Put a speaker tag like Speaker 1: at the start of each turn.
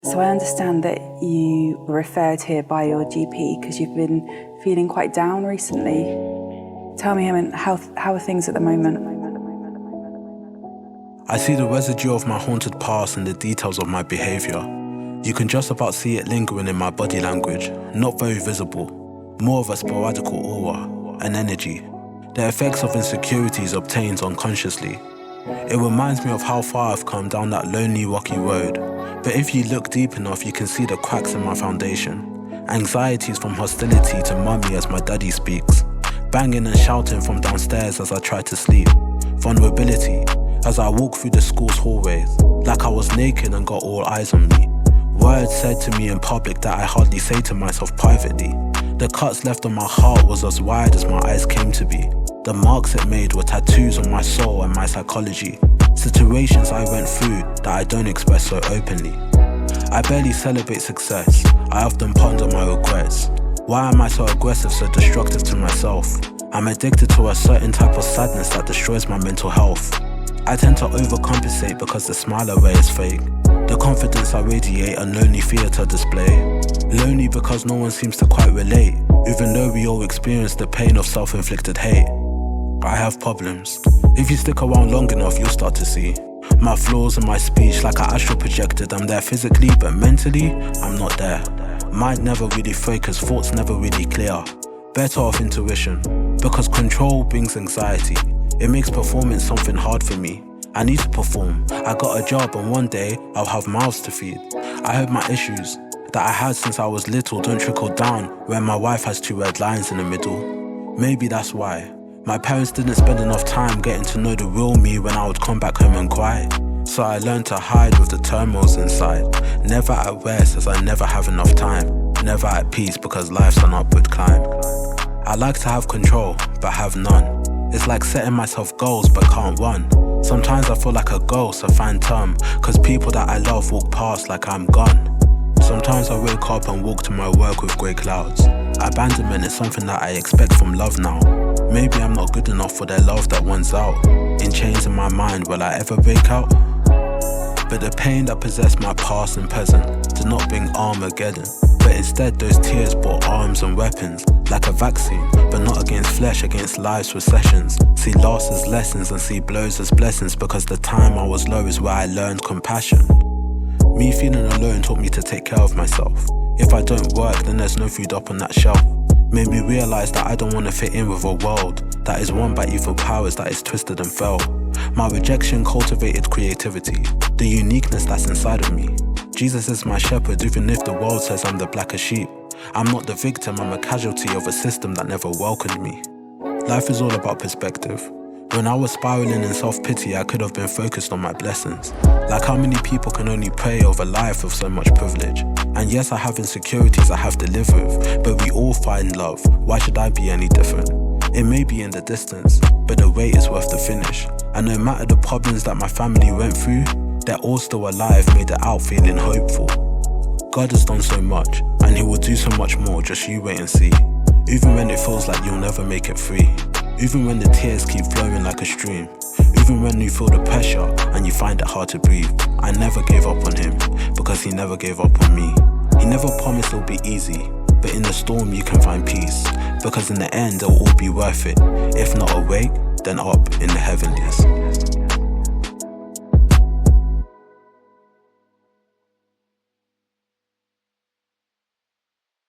Speaker 1: So I understand that you were referred here by your GP because you've been feeling quite down recently. Tell me, how are things at the moment?
Speaker 2: I see the residue of my haunted past in the details of my behaviour. You can just about see it lingering in my body language, not very visible, more of a sporadical aura, an energy. The effects of insecurities obtained unconsciously. It reminds me of how far I've come down that lonely, rocky road. But if you look deep enough, you can see the cracks in my foundation. Anxieties from hostility to mummy as my daddy speaks. Banging and shouting from downstairs as I try to sleep. Vulnerability as I walk through the school's hallways, like I was naked and got all eyes on me. Words said to me in public that I hardly say to myself privately. The cuts left on my heart was as wide as my eyes came to be. The marks it made were tattoos on my soul and my psychology. Situations I went through that I don't express so openly. I barely celebrate success. I often ponder my regrets. Why am I so aggressive, so destructive to myself? I'm addicted to a certain type of sadness that destroys my mental health. I tend to overcompensate because the smile I wear is fake. The confidence I radiate a lonely theatre display. Lonely because no one seems to quite relate, even though we all experience the pain of self-inflicted hate. I have problems. If you stick around long enough, you'll start to see my flaws in my speech, like I astral projected. I'm there physically, but mentally, I'm not there. Mind never really focus, thoughts never really clear. Better off intuition, because control brings anxiety. It makes performance something hard for me. I need to perform. I got a job and one day I'll have mouths to feed. I hope my issues that I had since I was little don't trickle down when my wife has 2 red lines in the middle. Maybe that's why my parents didn't spend enough time getting to know the real me when I would come back home and cry. So I learned to hide with the turmoils inside. Never at rest as I never have enough time. Never at peace because life's an upward climb. I like to have control, but have none. It's like setting myself goals but can't run. Sometimes I feel like a ghost, a phantom, cause people that I love walk past like I'm gone. Sometimes I wake up and walk to my work with grey clouds. Abandonment is something that I expect from love now. Maybe I'm not good enough for their love that runs out. In chains in my mind, will I ever break out? But the pain that possessed my past and present did not bring Armageddon. But instead those tears brought arms and weapons, like a vaccine, but not against flesh, against life's recessions. See loss as lessons and see blows as blessings, because the time I was low is where I learned compassion. Me feeling alone taught me to take care of myself. If I don't work, then there's no food up on that shelf. Made me realize that I don't want to fit in with a world that is run by evil powers, that is twisted and fell. My rejection cultivated creativity, the uniqueness that's inside of me. Jesus is my shepherd, even if the world says I'm the blackest sheep. I'm not the victim, I'm a casualty of a system that never welcomed me. Life is all about perspective. When I was spiraling in self-pity, I could have been focused on my blessings. Like how many people can only pray over life with so much privilege. And yes, I have insecurities I have to live with, but we all find love. Why should I be any different? It may be in the distance, but the wait is worth the finish. And no matter the problems that my family went through, they're all still alive, made it out feeling hopeful. God has done so much, and He will do so much more, just you wait and see. Even when it feels like you'll never make it free. Even when the tears keep flowing like a stream. Even when you feel the pressure and you find it hard to breathe. I never gave up on Him, because He never gave up on me. He never promised it'll be easy, but in the storm you can find peace. Because in the end it'll all be worth it. If not awake, then up in the heavenlies.